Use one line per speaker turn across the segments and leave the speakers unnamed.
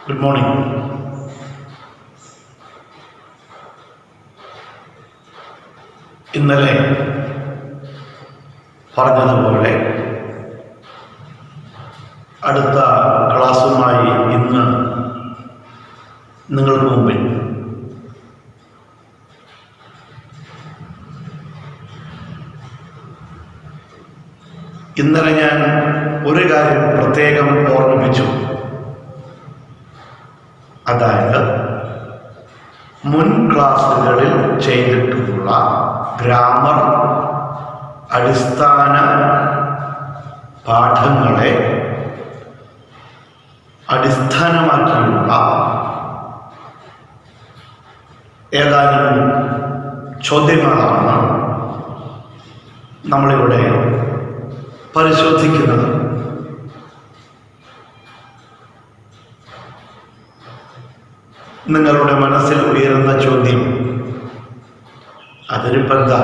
Good morning. ഇന്നലെ പറഞ്ഞതുപോലെ അടുത്ത ക്ലാസ്സുമായി ഇന്ന് നിങ്ങൾക്ക് മുമ്പിൽ ഇന്നലെ ഞാൻ ഒരു കാര്യം പ്രത്യേകം ഓർമ്മിപ്പിച്ചു. അതായത് മുൻ ക്ലാസ്സുകളിൽ ചെയ്തിട്ടുള്ള ഗ്രാമർ അടിസ്ഥാന പാഠങ്ങളെ അടിസ്ഥാനമാക്കിയുള്ള ഏതാനും ചോദ്യങ്ങളാണ് നമ്മളിവിടെ പരിശോധിക്കുന്നത്. നിങ്ങളുടെ മനസ്സിൽ ഉയരുന്ന ചോദ്യം, അതിനിപ്പോൾ എന്താ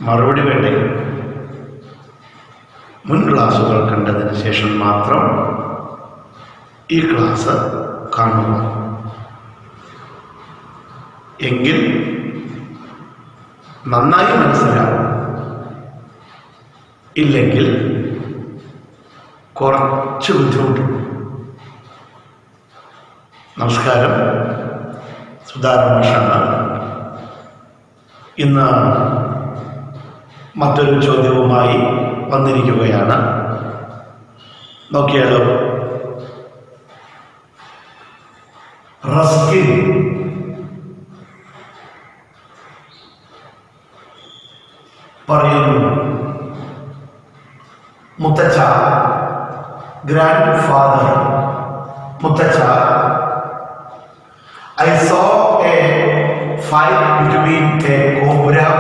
മറുപടി വേണ്ടേ? മുൻ ക്ലാസ്സുകൾ കണ്ടതിന് ശേഷം മാത്രം ഈ ക്ലാസ് കാണുക. എങ്കിൽ നന്നായി മനസ്സിലാവും. ഇല്ലെങ്കിൽ കുറച്ച് ബുദ്ധിമുട്ടും. നമസ്കാരം, സുധാരണ. ഇന്ന് മറ്റൊരു ചോദ്യവുമായി വന്നിരിക്കുകയാണ്. നോക്കിയാലോ. റസ്കിൻ പറയുന്നു, മുത്തച്ഛ, ഗ്രാൻഡ് ഫാദർ, മുത്തച്ഛ, I saw a fight between a cobra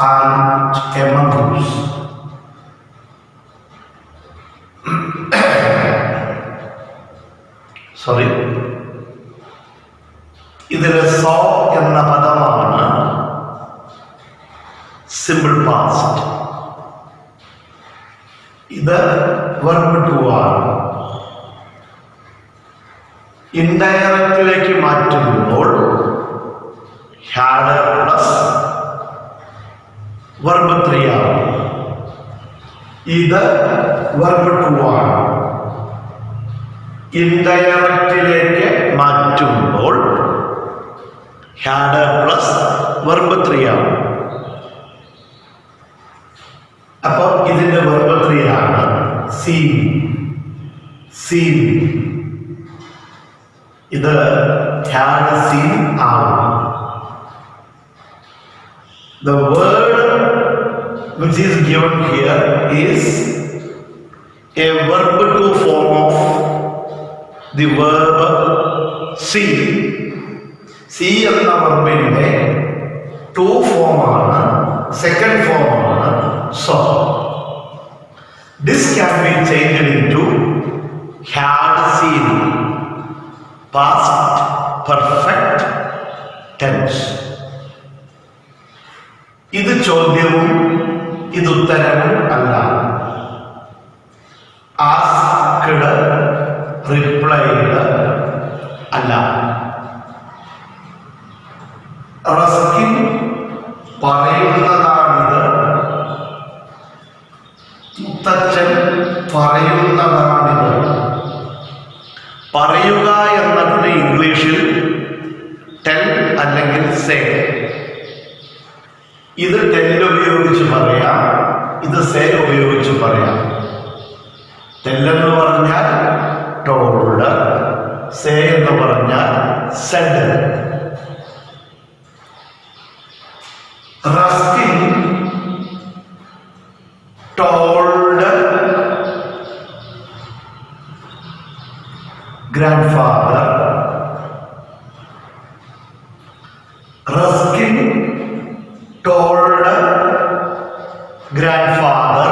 and a mongoose. Sorry. ഇതിൽ saw എന്ന പദമാണ് സിമ്പിൾ പാസ്റ്റ്. ഇത് വെർബ് ടു ആണ്. ഇൻഡയറക്റ്റിലേക്ക് മാറ്റുമ്പോൾ ഹാഡ് പ്ലസ് വെർബ് 3 ആണ്. ഇത് വെർബ് 2 ആണ്. ഇൻഡയറക്റ്റിലേക്ക് മാറ്റുമ്പോൾ ഹാഡ് പ്ലസ് വെർബ് 3 ആണ്. അപ്പോൾ ഇതിന്റെ വെർബ് 3 ആണ് സീൻ. സീൻ ഇത് had seen ആണ്. The word which is given here is a verb to form of the verb see. See എന്ന വെർബിന്റെ ടു ഫോം ആണ്. സെക്കൻഡ് ഫോം ആണ് saw. This can be changed into had seen past perfect tense. ഇത് ചോദ്യവും ഇത് ഉത്തരവും അല്ല. Asked, replied അല്ല. Ruskin പറയുന്നതാണിത്. മുത്തച്ഛൻ പറയുന്നതാണിത്. പറയുക എന്നതിന് ഇംഗ്ലീഷിൽ ടെൽ അല്ലെങ്കിൽ സേ. ഇത് ടെൽ ഉപയോഗിച്ച് പറയാം, ഇത് സേ ഉപയോഗിച്ച് പറയാം. ടെൽ എന്ന് പറഞ്ഞാൽ ടോൾഡ്, സേ എന്ന് പറഞ്ഞാൽ said. Ruskin told grandfather. Ruskin told grandfather.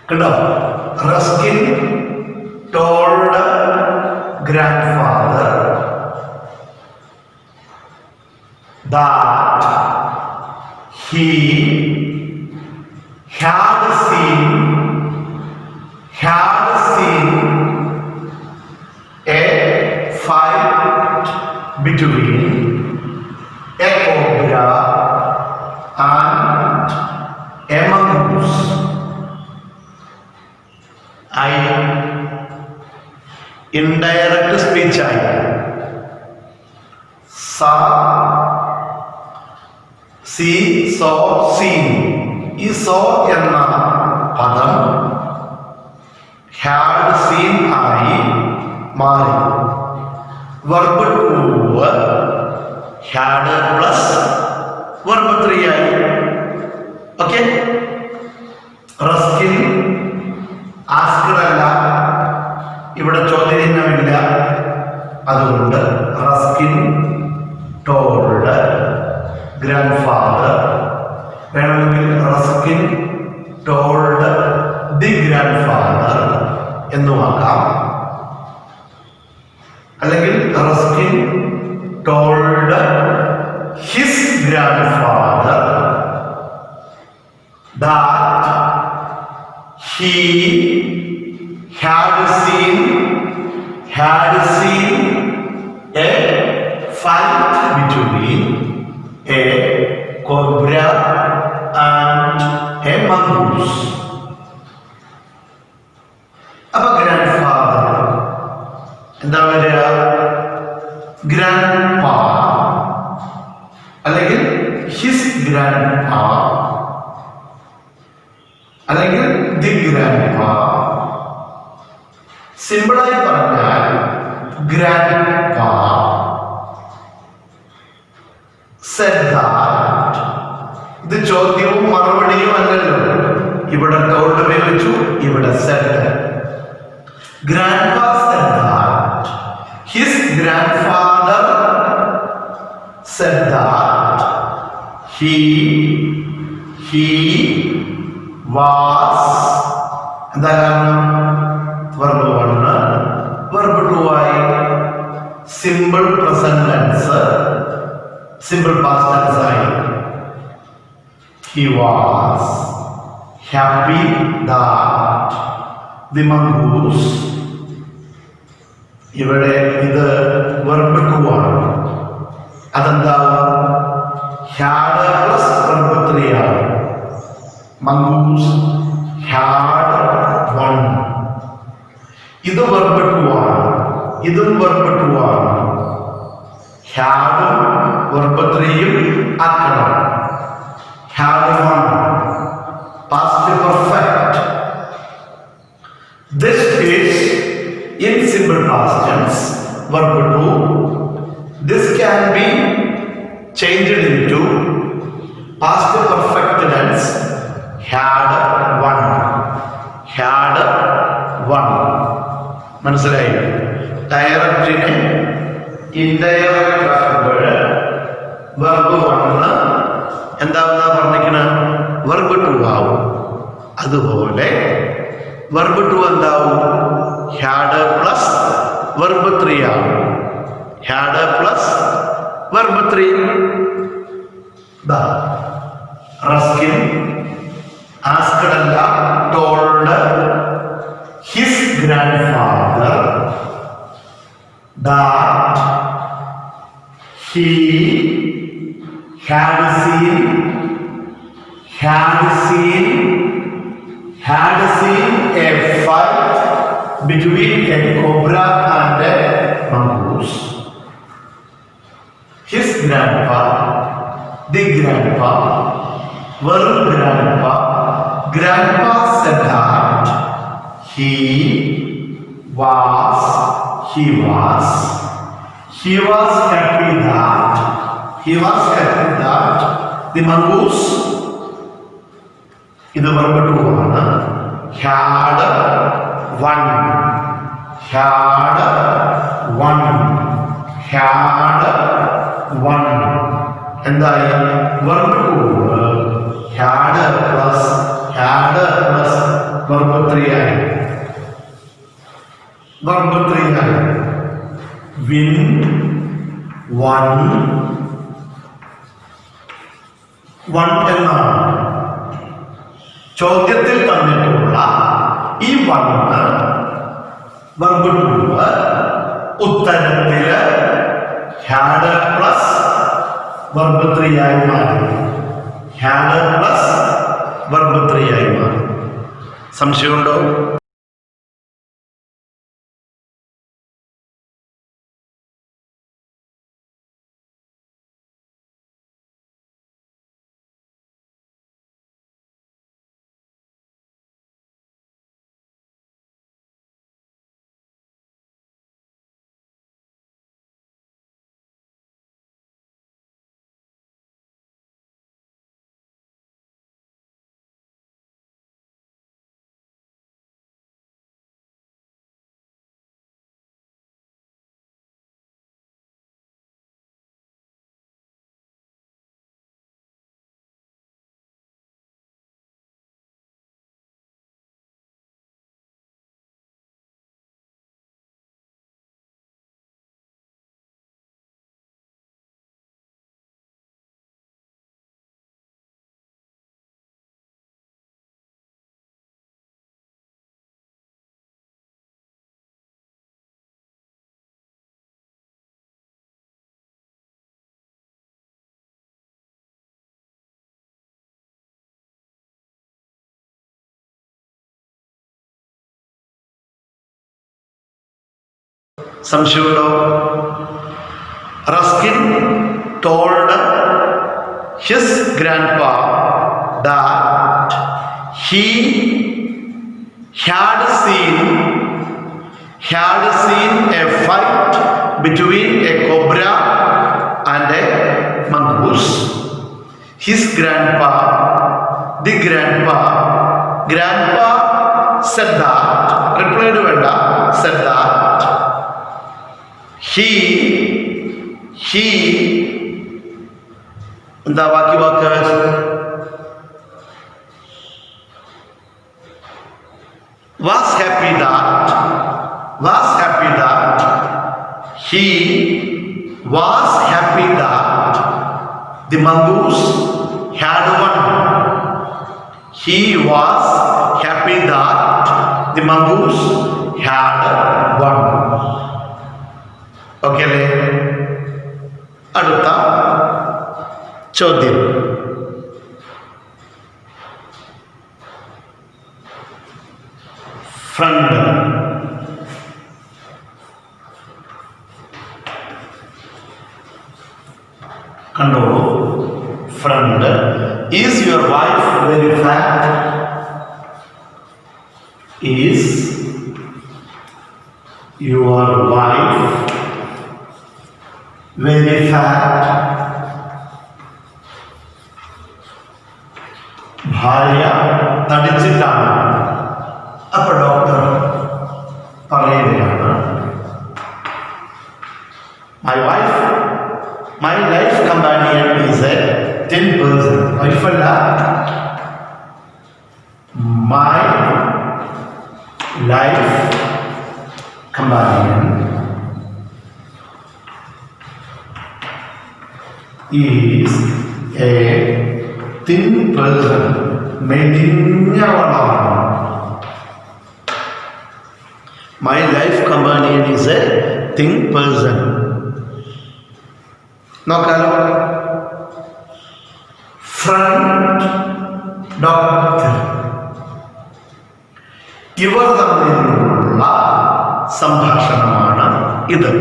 കണ്ടോ? Ruskin told grandfather that he had seen a fight between a cobra and a mongoose. Indirect speech saw, seen. ഈ സോ എന്ന പദം had seen ആയി മാറി. Verb two had plus verb 3 ആയി. Okay. Ruskin asked അല്ല, ഇവിടെ ചോദ്യചിഹ്നമില്ല, അതുകൊണ്ട് റസ്കിൻ ടോൾഡ് ഗ്രാൻഡ് ഫാദർ. വേണമെങ്കിൽ Ruskin told the grandfather എന്നുമാക്കാം. അല്ലെങ്കിൽ Ruskin told his grandfather that he had seen a fight between a cobra and a mongoose. അപ്പൊ ഗ്രാൻഡ് ഫാദർ എന്താ പറയുക? ഗ്രാൻഡ് പാ അല്ലെങ്കിൽ ഹിസ് ഗ്രാൻഡ് പാ അല്ലെങ്കിൽ ദി ഗ്രാൻഡ് പാ. സിമ്പിളായി പറഞ്ഞാൽ ഗ്രാൻഡ് പാ said that. ഇത് ചോദ്യവും മറുപടിയും അല്ലല്ലോ. ഇവിടെ ടോൾഡ് ഉപയോഗിച്ചു, ഇവിടെ said. Grandpa said that his grandfather said that he was. എന്താ കാരണം? വെർബ് 1 വെർബ് 2 ആയി. Simple present tense, simple past tense ആയി. He was happy that the mongoose. ഇവിടെ ഇത് വെർബ് 2 ആണ്. അതെന്താവും? had പ്ലസ് വെർബ് 3 ആണ്. mongoose had won. ഇത് verb 2 ആണ്, ഇതും വെർബ് 2 ആണ്. had വെർബ് 3 ആക്കണം. had won past perfect. This is in simple past tense verb 2. This can be changed into past perfect tense had won. മനസ്സിലായി? ഡയറക്റ്റിനെ indirect ആക്കുമ്പോൾ verb 1 എന്താവുന്ന പറഞ്ഞിരിക്കണ verb 2 ആവും. അതുപോലെ verb 2 എന്താവും? had പ്ലസ് വെർബ് 3 ആവും. had plus verb 3. Ruskin asked അല്ല, told his grandfather that he had seen a fight between a cobra and a mongoose. His grandpa, the grandpa, grandpa said that he was happy that the mongoose. ഇത് verb 2 ആണ്. had won. എന്തായി? Verb 2 had plus verb 3 ആയി. Verb 3 ആയി. win won എന്നാണ്. ചോദ്യത്തിൽ തന്നിട്ടുള്ള ഈ one verb two ഉത്തരത്തില് ഹാഡ് പ്ലസ് വെർബ് 3 ആയി മാറി. ഹാഡ് പ്ലസ് വെർബ് 3 ആയി മാറി. സംശയമുണ്ടോ? സംശയമുണ്ടോ? Ruskin told his grandpa that he had seen a fight between a cobra and a mongoose. His grandpa said that, replied Venda, said that he എന്താ ബാക്കി വാക്ക്? was happy that he was happy that the mongoose had won. He was happy that the mongoose had won. Okay അല്ലേ? അടുത്ത ചോദ്യം. Friend. കണ്ടോളൂ. Friend. Is your wife very fat? Is your wife very fat? ഭാര്യ തടിച്ചിട്ടാണ്. അപ്പൊ doctor പറയുകയാണ്, my life companion is a 10 person. വൈഫല്ല, my life companion is a thin person. മെലിഞ്ഞവളാണ്. My life companion is a thin person. നോക്കാലോ. Front doctor ഇവർ തമ്മിലുള്ള സംഭാഷണമാണ് ഇത്.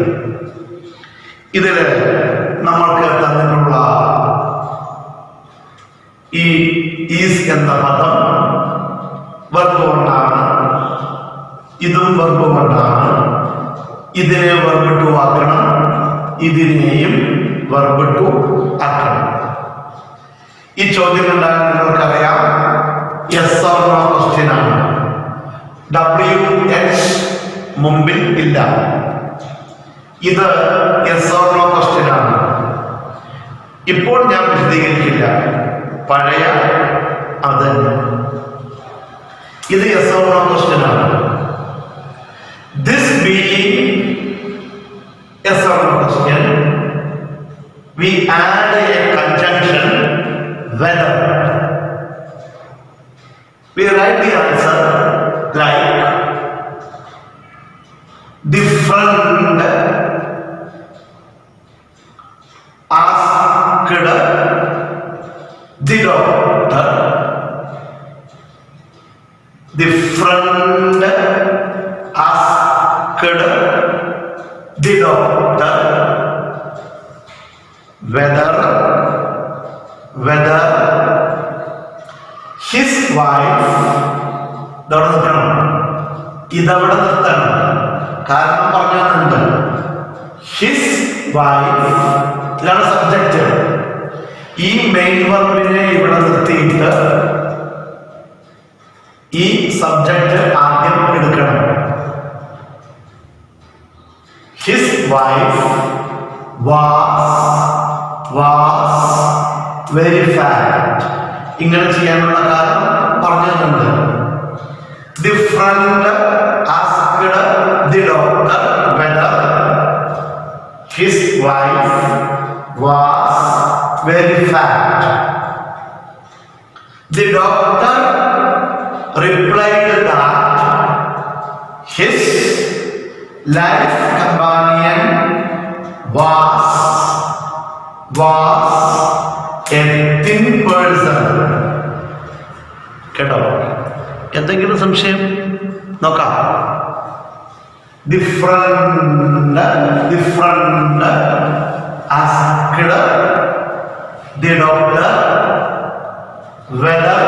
ഇതില് നമ്മൾക്ക് തന്നിട്ടുള്ള ഈ ഈസ് എന്ന പദം വെർബ് കൊണ്ടാണ്. ഇതും വെർബ് കൊണ്ടാണ്. ഇതിനെ വെർബ് ടു ആക്കണം, ഇതിനെയും വെർബ് ടു ആക്കണം. ഈ ചോദ്യം കണ്ടാൽ നിങ്ങൾക്കറിയാം യെസ് ഓർ നോ ക്വസ്റ്റ്യൻ ആണ്. WH മുമ്പിൽ ഇല്ല. ഇത് യെസ് ഓർ നോ ക്വസ്റ്റ്യൻ ആണ്. ഇപ്പോൾ ഞാൻ വിശദീകരിക്കില്ല, പഴയ അത്. ഇത് യെസ് ഓർ നോ ക്വസ്റ്റ്യൻ ആണ്. This being yes or no question, we add a conjunction whether. We write the answer like the friend asked the doctor. The friend asked the doctor whether his wife ഇതവിടെ നിർത്തണം. കാരണം പറഞ്ഞുണ്ട് his wife ഇതാണ് subject. ഈ main വെർബിനെ ഇവിടെ നിർത്തിയിട്ട് ഈ സബ്ജക്റ്റ് ആദ്യം എടുക്കണം. His wife was very fat. ഇങ്ങനെ ചെയ്യാനുള്ള കാരണം പറഞ്ഞിട്ടുണ്ട്. The friend asked the doctor whether his wife was very fat. The doctor replied that his life companion was a thin person. കേട്ടോ? എന്തെങ്കിലും സംശയം നോക്കാം. The friend asked the doctor whether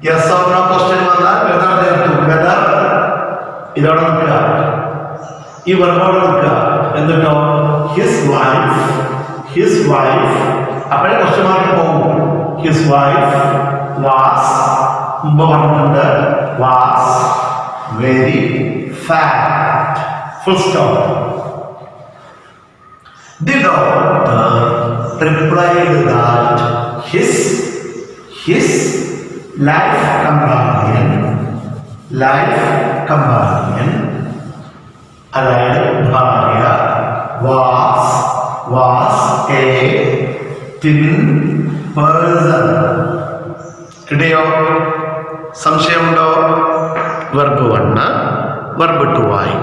yes or no question വന്നാൽ whether ചേർത്തു. Whether ഇതോടെ നിൽക്കുക, ഈ വെർബോടെ നിൽക്കുക. എന്നിട്ടോ ഹിസ് വൈഫ് അപ്പോഴേ ക്വസ്റ്റ്യൻ മാർക്ക് പോകും. ഹിസ് വൈഫ് വാസ് മുമ്പ് പറഞ്ഞിട്ടുണ്ട് was very fat. Full stop. The doctor replied that his life companion അതായത് ഭാര്യ was a thin person. കിട്ടിയോ? സംശയമുണ്ടോ? വെർബ് 1 വെർബ് 2 ആയി.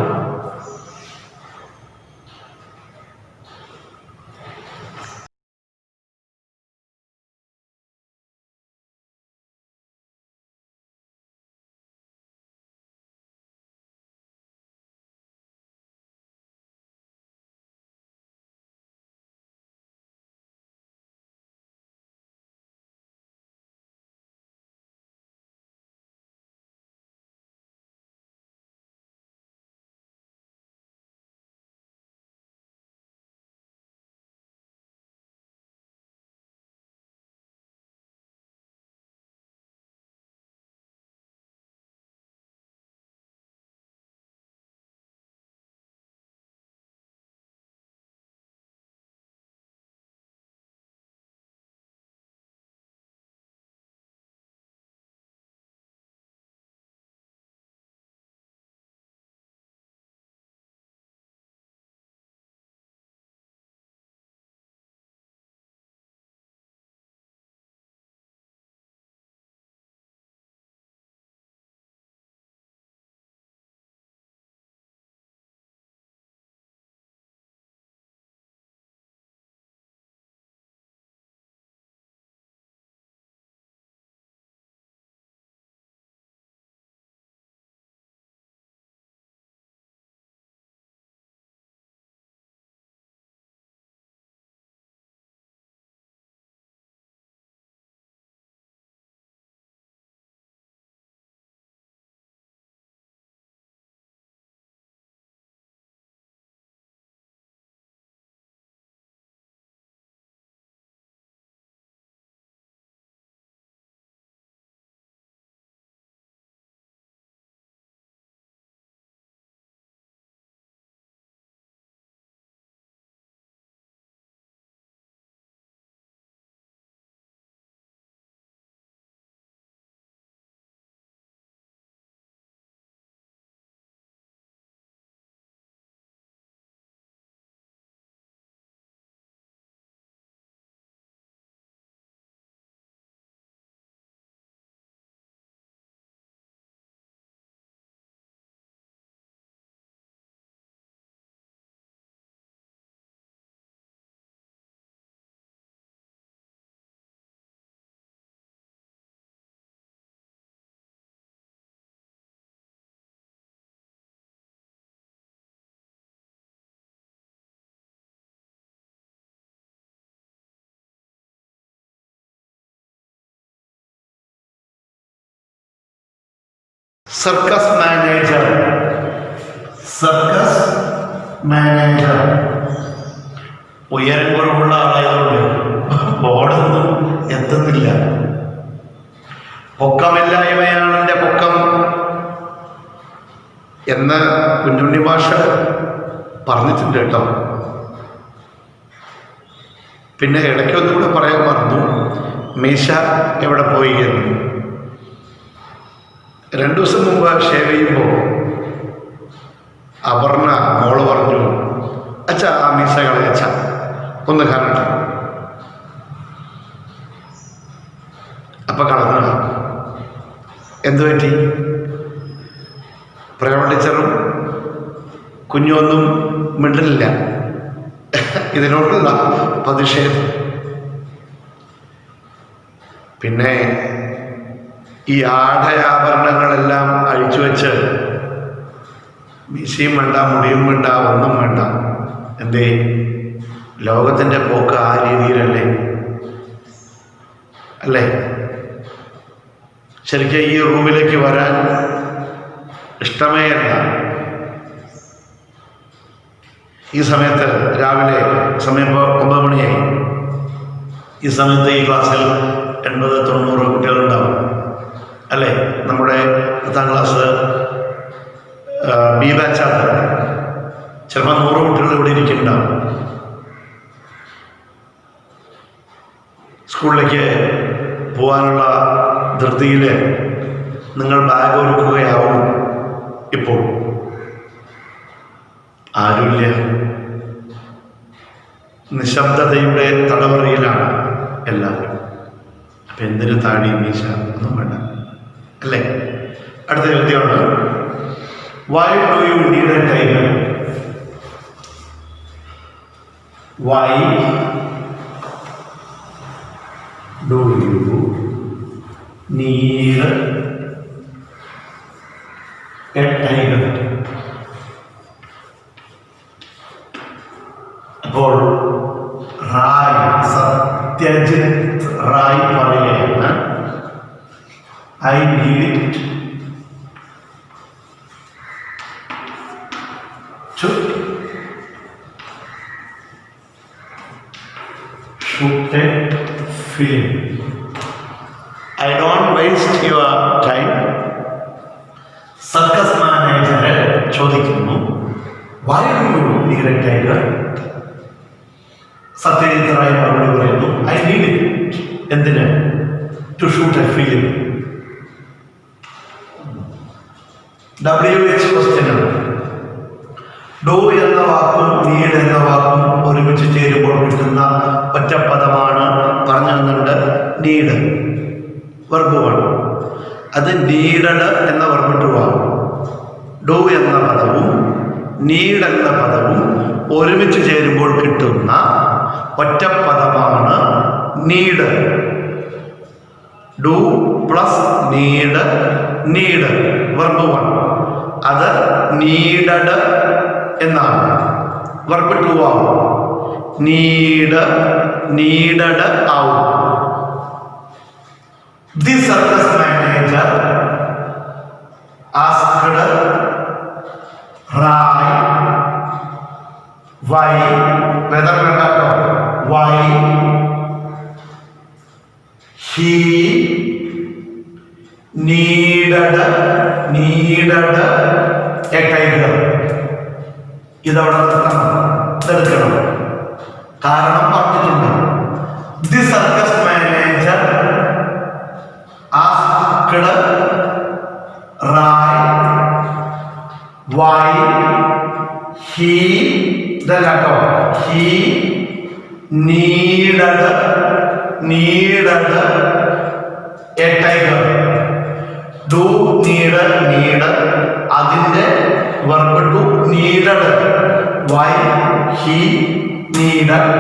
Circus manager. സർക്കസ് മാനേജർ ഉയരം കുറവുള്ള ആളായതുകൊണ്ട് ബോർഡൊന്നും എത്തുന്നില്ല. പൊക്കമില്ലായ്മയാണ് എൻ്റെ പൊക്കം എന്ന് കുഞ്ഞുണ്ണി മാഷ് പറഞ്ഞിട്ടുണ്ട് കേട്ടോ. പിന്നെ ഇടയ്ക്കൊന്നും കൂടെ പറയാൻ മറന്നു, മീശ എവിടെ പോയി എന്ന്. 2 ദിവസം മുമ്പ് ഷേവ് ചെയ്യുമ്പോൾ അപർണ മോള് പറഞ്ഞു, അച്ഛാ ആ മീശ കളയച്ച ഒന്ന് കാണട്ടെ. അപ്പൊ കളഞ്ഞ എന്തു പറ്റി? പ്രേമ ടീച്ചറും കുഞ്ഞൊന്നും മിണ്ടലില്ല. ഇതിനോടുള്ള പ്രതിഷേധം. പിന്നെ ഈ ആടയാഭരണങ്ങളെല്ലാം അഴിച്ചു വെച്ച് മീശയും വേണ്ട, മുടിയും വേണ്ട, ഒന്നും വേണ്ട. എന്തേ? ലോകത്തിൻ്റെ പോക്ക് ആ രീതിയിലല്ലേ? അല്ലേ? ശരിക്കും ഈ റൂമിലേക്ക് വരാൻ ഇഷ്ടമേ അല്ല. ഈ സമയത്ത് രാവിലെ സമയം 9 മണിയായി. ഈ സമയത്ത് ഈ ക്ലാസ്സിൽ 80-90 കുട്ടികളുണ്ടാവും അല്ലേ? നമ്മുടെ 10ാം ക്ലാസ് ബി ബാച്ചാണ്. ചിലപ്പോൾ 100 കുട്ടികൾ ഇവിടെ ഇരിക്കുന്നുണ്ടാവും. സ്കൂളിലേക്ക് പോകാനുള്ള ധൃതിയിൽ നിങ്ങൾ ബാഗ് ഒരുക്കുകയാവും. ഇപ്പോൾ ആരുമില്ല, നിശബ്ദതയുടെ തടവറയിലാണ് എല്ലാവരും. അപ്പം എന്തിനു താടി മീശ ഒന്നും വേണ്ട അല്ലേ? അടുത്ത ചോദ്യമാണ്, why do you need a tiger? Why do you need a tiger? അപ്പോൾ റായ്, സത്യജിത്ത് റായ് പറയുകയാണ്, I need it to shoot a film. I don't waste your time. Circus manager ചോദിക്കുന്നു, why do you need a tiger? Satyajit Ray മറുപടി പറയുന്നു, I need it. എന്തിന്? To shoot a film. WH ക്വസ്റ്റ്യനാണ്. Do എന്ന വാക്കും need എന്ന വാക്കും ഒരുമിച്ച് ചേരുമ്പോൾ കിട്ടുന്ന ഒറ്റപ്പദമാണ് പറഞ്ഞു തന്നുണ്ട്. നീഡ് വെർബുമാണ്. അത് നീഡഡ് എന്ന വെർബിട്ടുവാകും. ഡു എന്ന പദവും നീഡ് എന്ന പദവും ഒരുമിച്ച് ചേരുമ്പോൾ കിട്ടുന്ന ഒറ്റപ്പദമാണ് need. Do plus need, need verb 1. അത് നീഡഡ് എന്നാണ്. വെർബ് 2 ആവും. നീഡ്, നീഡഡ് ആവും. The circus manager asked Ray why, whether വേണ്ടാട്ടോ, why he needed a tiger. ഇതവിടെ നിർത്തണം, ഇതെടുക്കണം. കാരണം പറഞ്ഞിട്ടുണ്ട്, the circus manager asked Ray why he, ഇതല്ലാട്ടോ, he needed a tiger. Do need, need അതിൻ്റെ verb two needed. Why he needed,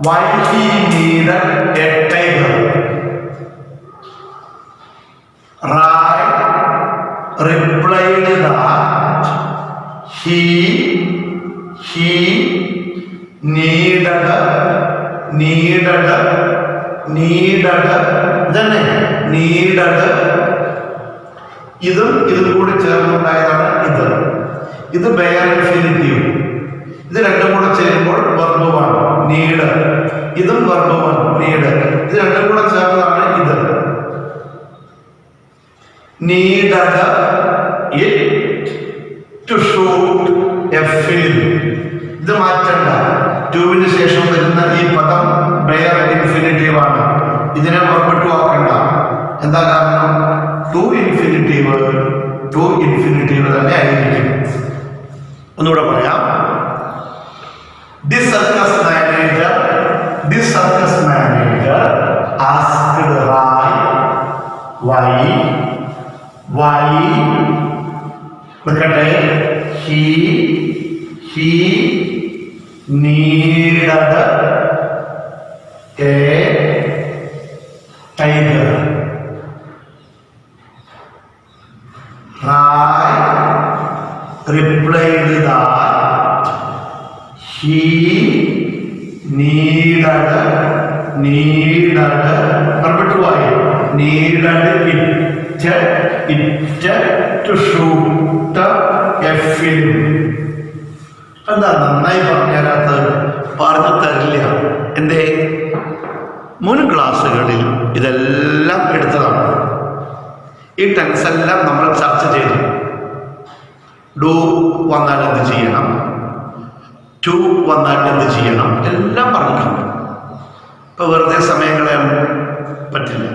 why he needed a tiger. Ray replied that he needed ഇതും കൂടി ചേർന്നുണ്ടായതാണ് ഇത്. ഇത് ബെയർ ഇൻഫിനിറ്റീവ്. ഇത് രണ്ടും കൂടെ ചേരുമ്പോൾ വെർബ് വൺ നീഡ്. ഇതും വെർബ് വൺ നീഡ്. ഇത് രണ്ടും കൂടെ ചേർന്നതാണ് ഇത്. Needed it to shoot a film. ഇത് മാറ്റണ്ട. ടുവിന് ശേഷം വരുന്ന ഈ പദം ബെയർ ഇൻഫിനിറ്റീവ് ആണ്. ഇതിനെ വെർബ് ആക്കണ്ട. എന്താ കാരണം? ടു ഇൻഫിനിറ്റീവ് തന്നെ ആയിരിക്കും. ഒന്നുകൂടെ പറയാം. This circus manager asked Rai why look at he needed a tiger. Rai replied that he needed it to shoot a film. എന്താ നന്നായി പറഞ്ഞാലത് പറഞ്ഞു തരില്ല. എന്തേ? മുൻ ക്ലാസ്സുകളിൽ ഇതെല്ലാം എടുത്തതാണ്. ഈ ടെൻസ് എല്ലാം നമ്മൾ ചർച്ച ചെയ്തു. ഡു വന്നാൽ എന്ത് ചെയ്യണം, ടു വന്നാൽ എന്ത് ചെയ്യണം, എല്ലാം പറഞ്ഞിട്ടുണ്ട്. ഇപ്പൊ വെറുതെ സമയം കളയാൻ പറ്റില്ല.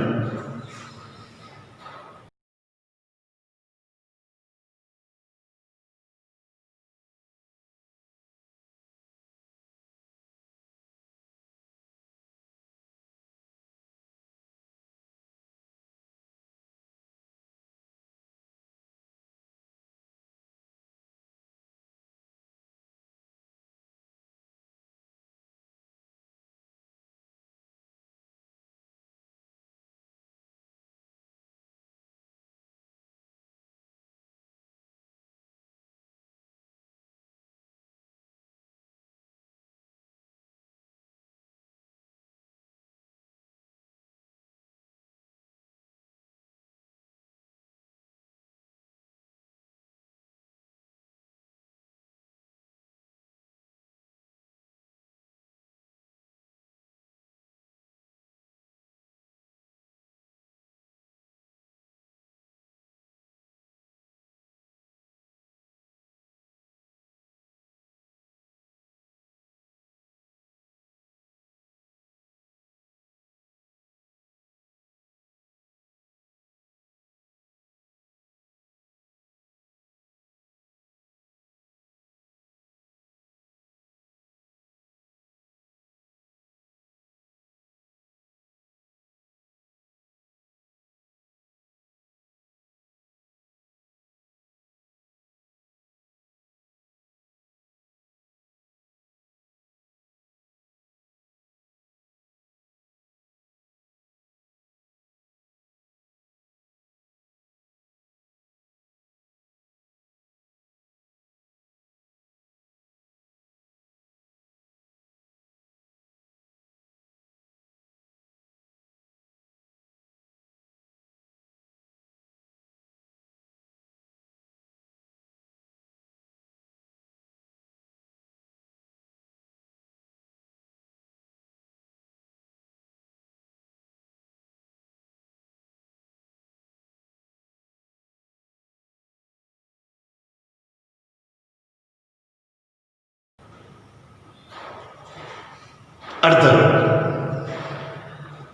അടുത്തത്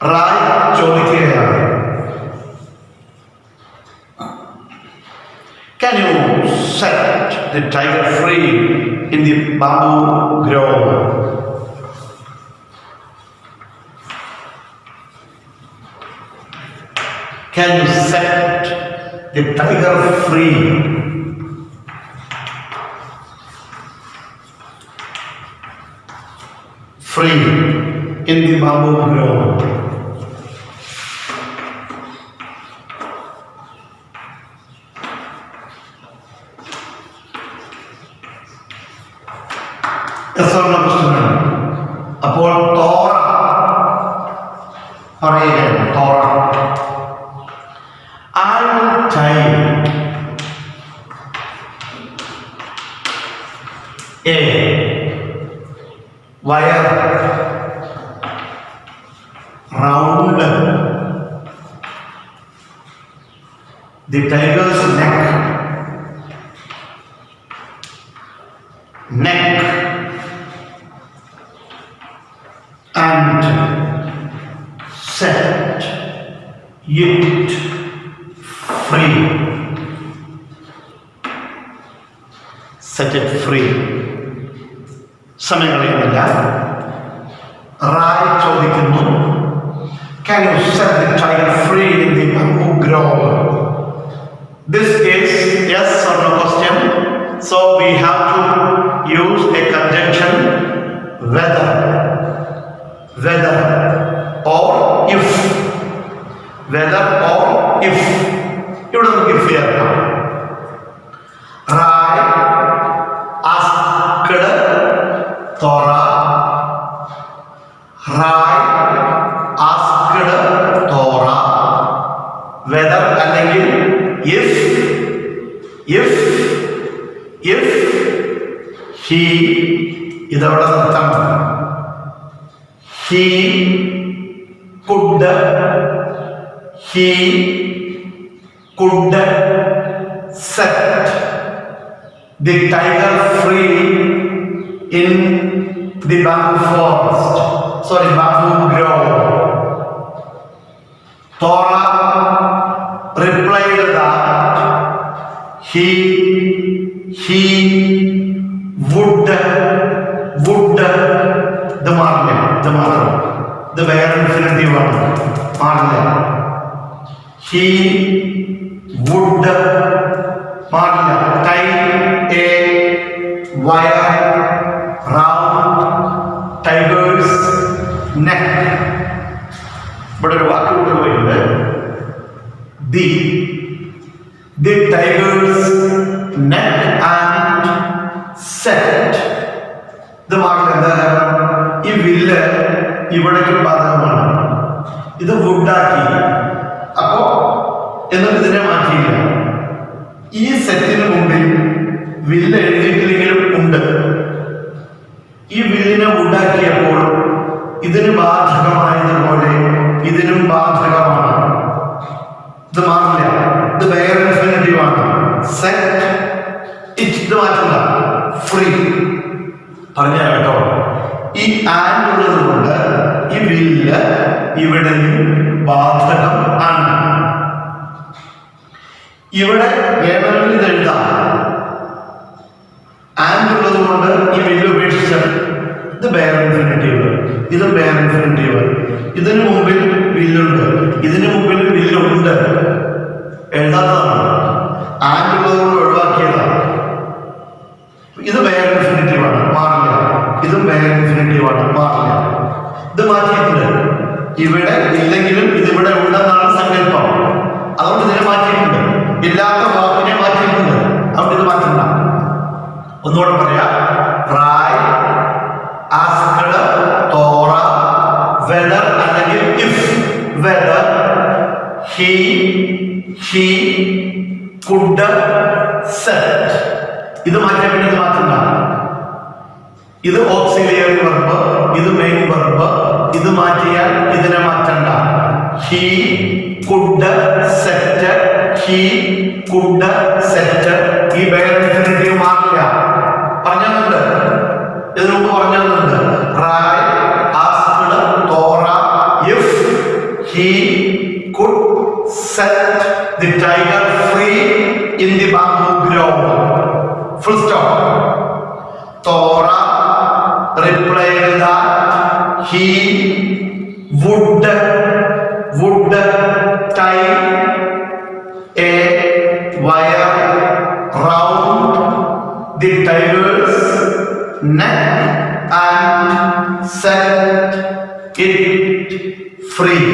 റായ് ചോദിക്കുകയാണ്, can you set the tiger free in the bamboo grove? Can you set the tiger free? Free in the bamboo grove. ക്വസ്റ്റ്യനാണ്. അപ്പോൾ തോറ പറയുകയാണ്, തോറ I will tie the tiger's neck and set it free. Set it free. സമയം കളയുന്നില്ല. റായ് ചോദിക്കുന്നു, can you set the tiger free in the bamboo grove? This is yes or no question, so we have to use a conjunction whether or if. Whether or if. ഇവിടെ നമുക്ക് if ചേർക്കാം. Rai asked Torah. Rai asked Torah whether അല്ലെങ്കിൽ if he ഇതവിടെ നിർത്താം. he could set the tiger free in the bamboo grove. Torah replied that he would the where infinitive one he would tie a wire round tiger's neck. ഇവിടെ ഒരു വാക്ക് കൊണ്ടുപോയിട്ടുണ്ട്. The tiger's neck and set. ഇത് വാക്ക് ഈ വില്ല് ഇവിടേക്ക് ബാധകമാണ്. ഇത് വുഡാക്കി, അപ്പോ എന്നിട്ട് ഇതിനെ മാറ്റിയില്ല. ഈ സെറ്റിന് മുമ്പിൽ വില്ല് എഴുതിയിട്ടില്ലെങ്കിലും ഉണ്ട്. ഈ വില്ലിനെ വുഡാക്കിയപ്പോൾ ഇതിന് ബാധകമായതുപോലെ ഇതിനും ബാധകമാണ്. ഇത് മാറില്ല. ഇത് വേറെ ഇൻഫിനിറ്റീവ് ആണ്. സെറ്റ് ഇറ്റ് ഇത് മാറ്റില്ല. ഫ്രീ പറഞ്ഞ കേട്ടോ. ഈ ആൻഡ് ഉള്ളത് കൊണ്ട് ഈ വില്ല് ഇവിടെയും ബാധകം ആണ്. ഇവിടെ വേണമെങ്കിൽ ഇത് എഴുതാം. ആൻഡ് ഉള്ളത് കൊണ്ട് ഈ വില്ല് ഉപേക്ഷിച്ചാൽ ഇത് ബെയർ ഇൻഫിനിറ്റീവ്, ഇത് ബെയർ ഇൻഫിനിറ്റീവ്. ഇതിനു മുമ്പിൽ വില്ലുണ്ട്, ഇതിനു മുമ്പിൽ വില്ലുണ്ട്, എഴുതാത്തതാണ്. ആൻഡ് ഉള്ളത് കൊണ്ട് ഒഴിവാക്കിയതാണ്. ഇത് ബെയർ ഇൻഫിനിറ്റീവ് ആണ്, മാറില്ല. ഇതും ബെയർ ഇൻഫിനിറ്റീവ് ആണ്, മാറില്ല. ഇത് മാറ്റിയിട്ടുണ്ട്. ഇവിടെ ഇല്ലെങ്കിലും ഇതിവിടെ ഉണ്ടെന്നാണ് സങ്കല്പം. അതുകൊണ്ട് ഇതിനെ മാറ്റിയിട്ടുണ്ട്. ഇല്ലാത്ത വാക്കിനെ മാറ്റിയിട്ടുണ്ട്. അതുകൊണ്ട് ഇത് മാറ്റണ്ട. ഒന്നുകൂടെ പറയാം. റായ് ആസ്ക്ഡ് തോറ വെദർ അല്ലെങ്കിൽ if whether he could set. ഇത് മാറ്റാൻ വേണ്ടി ഇത് മാറ്റണ്ട. ഇത് ഓക്സിലിയറി വെർബ്, ഇത് മെയിൻ വെർബ്. ഇത് മാറ്റിയാൽ ഇതിനെ മാറ്റണ്ട. he could set. ഈ ബെയർ ഇൻഫിനിറ്റീവ് മാറില്ല. പറഞ്ഞുണ്ട്, ഇതിനു മുമ്പ് പറഞ്ഞുണ്ട്. Ray asked Thora if he could set the tiger free in the bamboo grove. Full stop. Torah replied that he would tie a wire round the tiger's neck and set it free.